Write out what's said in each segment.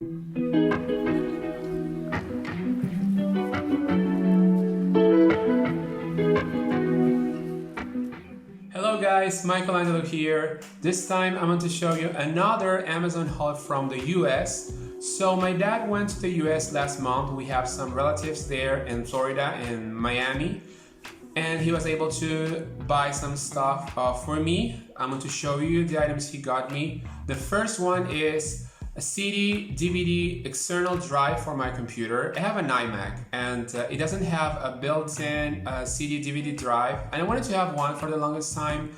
Hello guys, Michelangelo here. This time I'm going to show you another Amazon haul from the US. So my dad went to the US last month. We have some relatives there in Florida, in Miami. And he was able to buy some stuff for me. I'm going to show you the items he got me. The first one is a CD, DVD, external drive for my computer. I have an iMac and it doesn't have a built-in CD, DVD drive. And I wanted to have one for the longest time.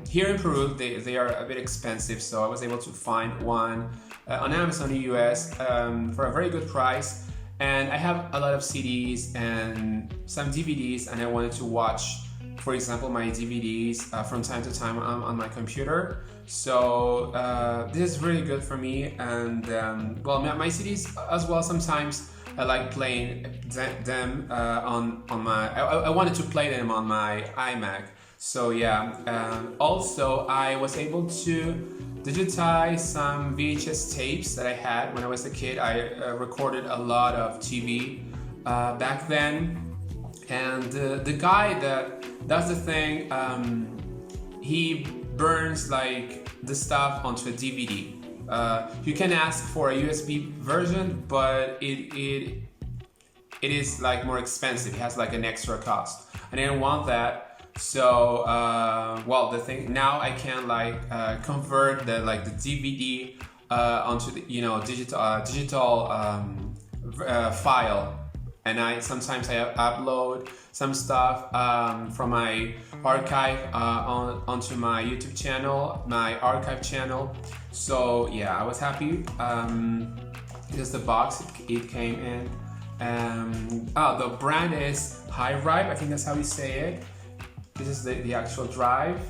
Here in Peru, they are a bit expensive, so I was able to find one on Amazon in the US for a very good price. And I have a lot of CDs and some DVDs, and I wanted to watch, for example, my DVDs from time to time on my computer. So this is really good for me. And well, my CDs as well. Sometimes I like playing them on my. I wanted to play them on my iMac. So yeah. Also, I was able to digitize some VHS tapes that I had when I was a kid. I recorded a lot of TV back then, and the guy that does the thing, he burns like the stuff onto a DVD. You can ask for a USB version, but it is like more expensive. It has like an extra cost. I didn't want that. So well, the thing now I can like convert the DVD onto the digital file, and sometimes I upload some stuff from my archive onto my YouTube channel, my archive channel. So yeah, I was happy because the box it came in. The brand is High Ripe, I think that's how you say it. This is the actual drive.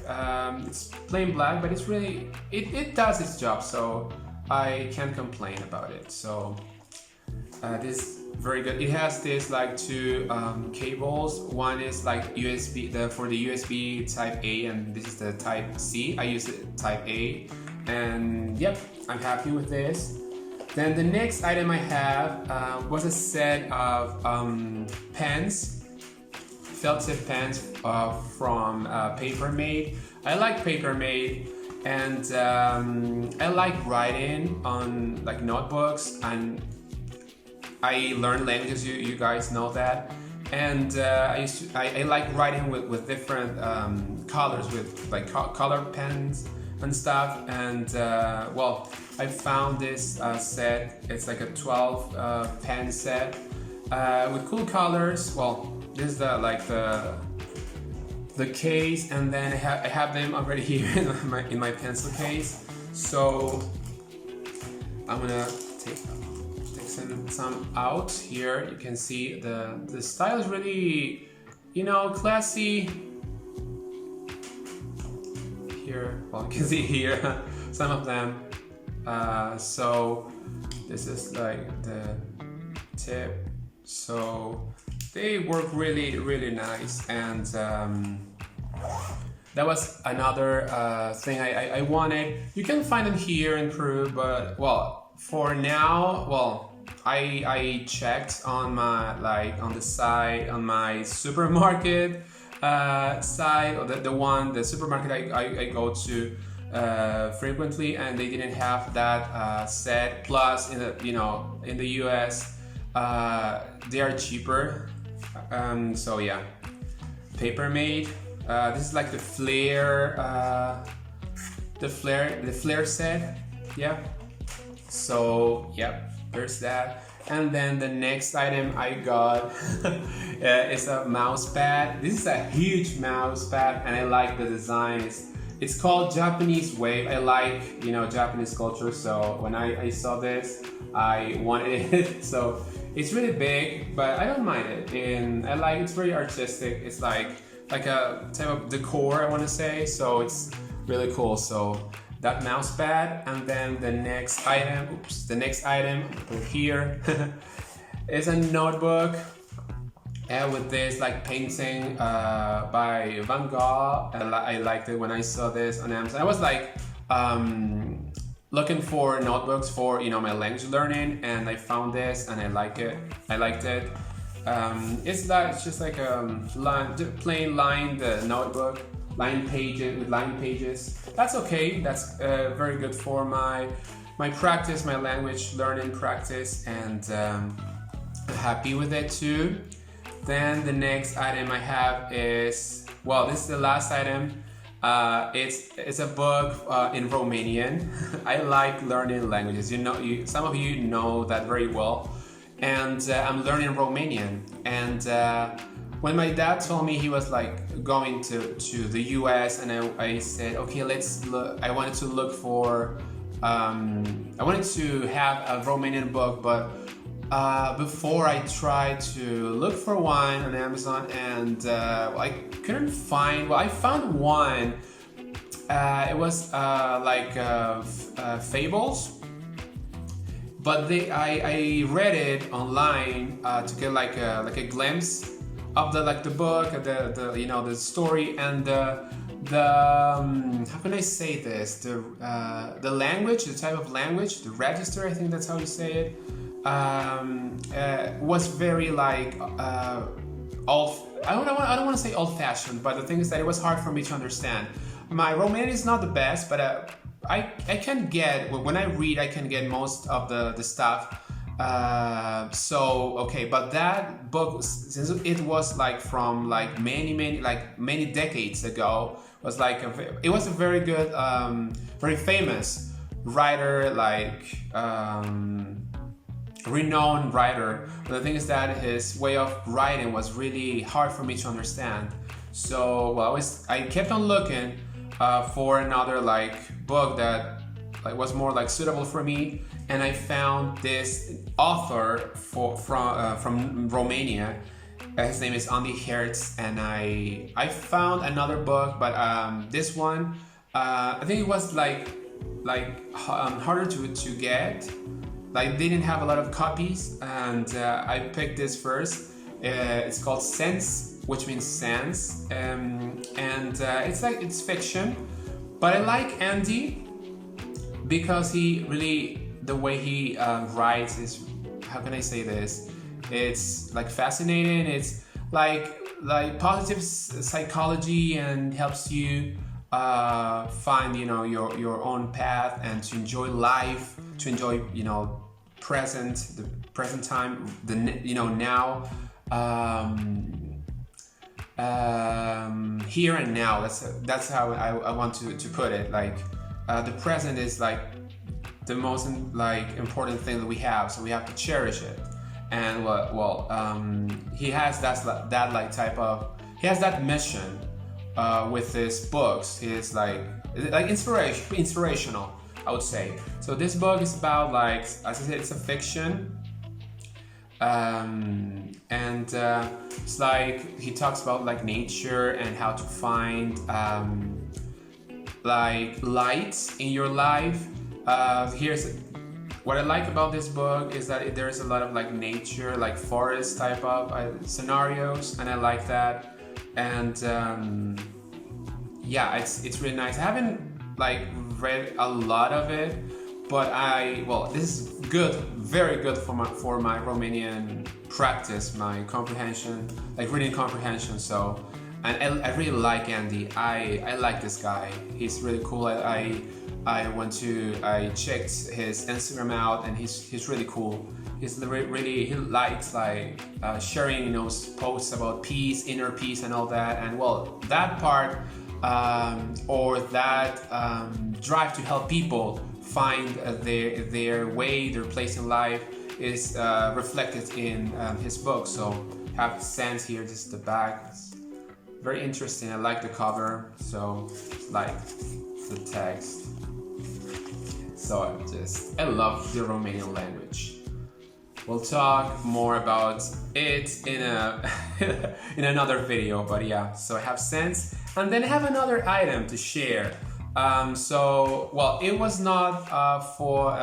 It's plain black, but it's really, it does its job, so I can't complain about it. So this is very good. It has this like two cables. One is like USB, for the USB Type A, and this is the Type C. I use it Type A, and yep, I'm happy with this. Then the next item I have was a set of pens. Felt tip pens from Paper Made. I like Paper Made, and I like writing on like notebooks, and I learned languages. You guys know that, and I like writing with different colors, with like color pens and stuff. And well, I found this set. It's like a 12 pen set with cool colors. Well, this is the case, and then I have them already here in my pencil case. So I'm gonna take some out here. You can see the style is really, classy. Here, well, you can see here some of them. So this is like the tip. So they work really, really nice, and that was another thing I wanted. You can find them here in Peru, but well, for now, well, I checked on the side, on my supermarket side, or the supermarket I go to frequently, and they didn't have that set. Plus, in the US, they are cheaper. So yeah, Paper Made. This is like the flare set. Yeah. So yeah, there's that. And then the next item I got is a mouse pad. This is a huge mouse pad, and I like the design. It's called Japanese Wave. I like Japanese culture, so when I saw this, I wanted it. So it's really big, but I don't mind it, and it's very artistic. It's like a type of decor, I want to say. So it's really cool. So that mouse pad, and then the next item here is a notebook with this like painting by Van Gogh. I liked it when I saw this on Amazon. I was like looking for notebooks for my language learning, and I found this and I like it. I liked it. It's just like a plain lined notebook, lined pages with lined pages. That's okay. That's very good for my practice, my language learning practice, and happy with it too. Then the next item I have is, well, this is the last item. It's a book in Romanian. I like learning languages. Some of you know that very well. And I'm learning Romanian. And when my dad told me he was like going to the US, and I said, okay, let's look. I wanted to look for. I wanted to have a Romanian book, but before I tried to look for one on Amazon, and I couldn't find. Well, I found one. It was fables, but I read it online to get like a glimpse of the book, the story, and how can I say this, the language, the type of language, the register, I think that's how you say it, was very old. I don't want to say old-fashioned, but the thing is that it was hard for me to understand. My Romanian is not the best, but I can get, when I read, I can get most of the stuff. Okay, but that book, since it was from many decades ago, was it was a very good, very famous writer, renowned writer. But the thing is that his way of writing was really hard for me to understand. So, well, I kept on looking for another book that was more suitable for me, and I found this author from Romania. His name is Andy Hertz, and I found another book, but this one I think it was harder to get. They didn't have a lot of copies, and I picked this first. It's called Sense, which means sense, and it's fiction, but I like Andy because the way he writes is, how can I say this? It's fascinating. It's like positive psychology, and helps you find your own path, and to enjoy life, to enjoy the present time, now, here and now. That's how I want to put it. The present is the most important thing that we have, so we have to cherish it. And he has he has that mission with his books. He is inspirational, I would say. So this book is about, as I said, it's a fiction, and it's he talks about nature and how to find lights in your life. Here's what I like about this book is that there's a lot of nature, forest type of scenarios, and I like that. And it's really nice. I haven't read a lot of it, but this is good, very good for my Romanian practice, my comprehension, reading comprehension. So, and I really like Andy. I like this guy. He's really cool. I checked his Instagram out, and he's really cool. He likes sharing posts about peace, inner peace, and all that. And that part, or that drive to help people find their way, their place in life, is reflected in his book. So have Sense here. This is the back. It's very interesting. I like the cover. So the text. So I love the Romanian language. We'll talk more about it in in another video, but yeah. So I have Sense, and then I have another item to share. It was not for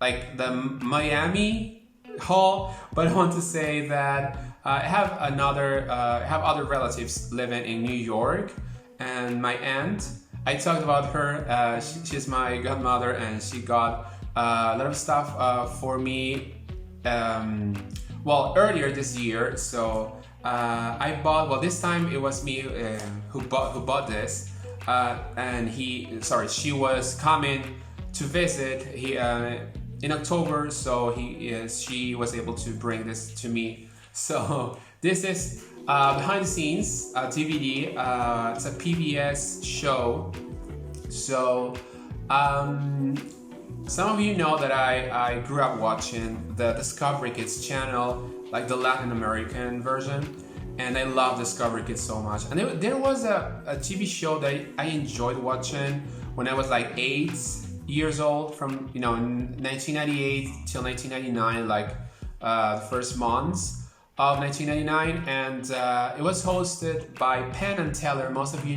the Miami haul, but I want to say that I have other relatives living in New York, and my aunt I talked about her. She's my godmother, and she got a lot of stuff for me. Well, earlier this year, so I bought. Well, this time it was me who bought this, and she was coming to visit in October, so she was able to bring this to me. So this is behind the scenes DVD. It's a PBS show. So some of you know that I grew up watching the Discovery Kids channel, like the Latin American version, and I love Discovery Kids so much. And there was a TV show that I enjoyed watching when I was like 8 years old, from 1998 till 1999, like the first months of 1999, and it was hosted by Penn and Teller. Most of you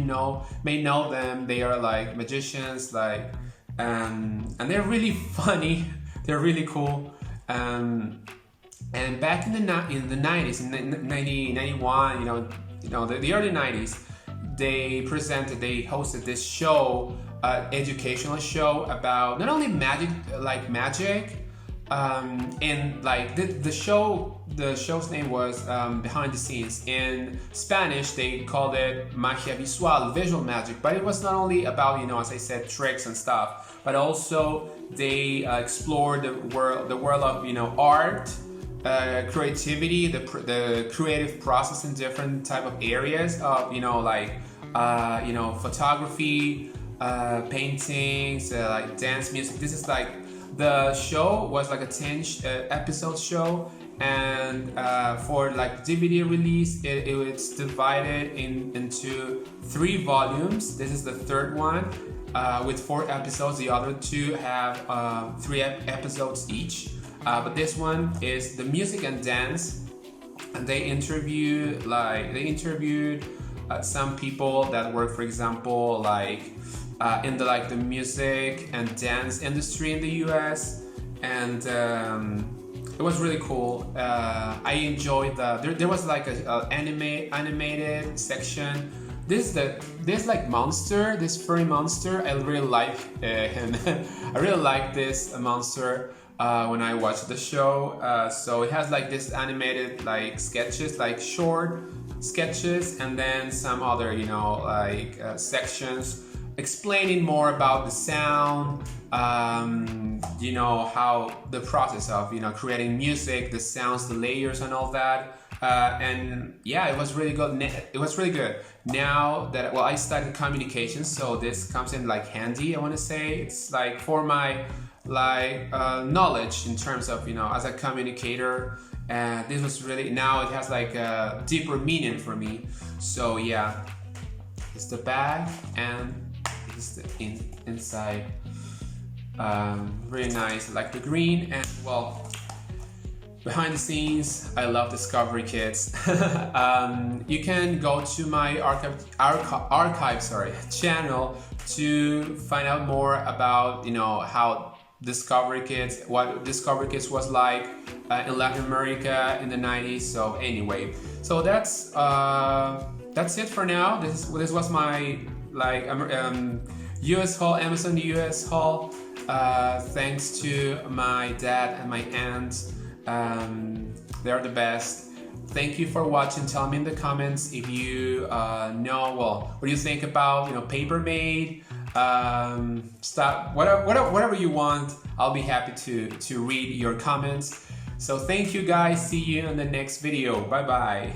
may know them. They are like magicians, like and they're really funny. They're really cool. And back in the 90s, in 1991, the early 90s, they hosted this show, educational show about not only magic, and like the show's name was Behind the Scenes. In Spanish, they called it magia visual, visual magic. But it was not only about, as I said, tricks and stuff, but also they explored the world of art, creativity, the creative process in different type of areas of photography, paintings, like dance, music. This is like, the show was like a 10 episode show, and for like DVD release, it's divided into 3 volumes. This is the third one with 4 episodes. The other 2 have 3 episodes each. But this one is the music and dance, and they interviewed some people that work, for example, like in the music and dance industry in the US, and it was really cool. I enjoyed there was like a animated section. This like monster, this furry monster. I really like him. I really like this monster. When I watched the show, so it has like this animated like sketches, like short sketches, and then some other sections explaining more about the sound, how the process of creating music, the sounds, the layers, and all that. And yeah, it was really good. It was really good. Now that I studied communications, so this comes in like handy. I want to say it's like for my knowledge in terms of as a communicator, and this was really, now it has like a deeper meaning for me. So yeah, it's the bag and it's the inside. Really nice, like the green. And well, behind the scenes, I love Discovery Kids. You can go to my archive channel to find out more about how what Discovery Kids was like in Latin America in the 90s. So anyway, so that's it for now. This was my US haul, Amazon US haul. Thanks to my dad and my aunt. They're the best. Thank you for watching. Tell me in the comments if you what do you think about paper made stuff, whatever you want. I'll be happy to read your comments. So thank you guys. See you in the next video. Bye bye.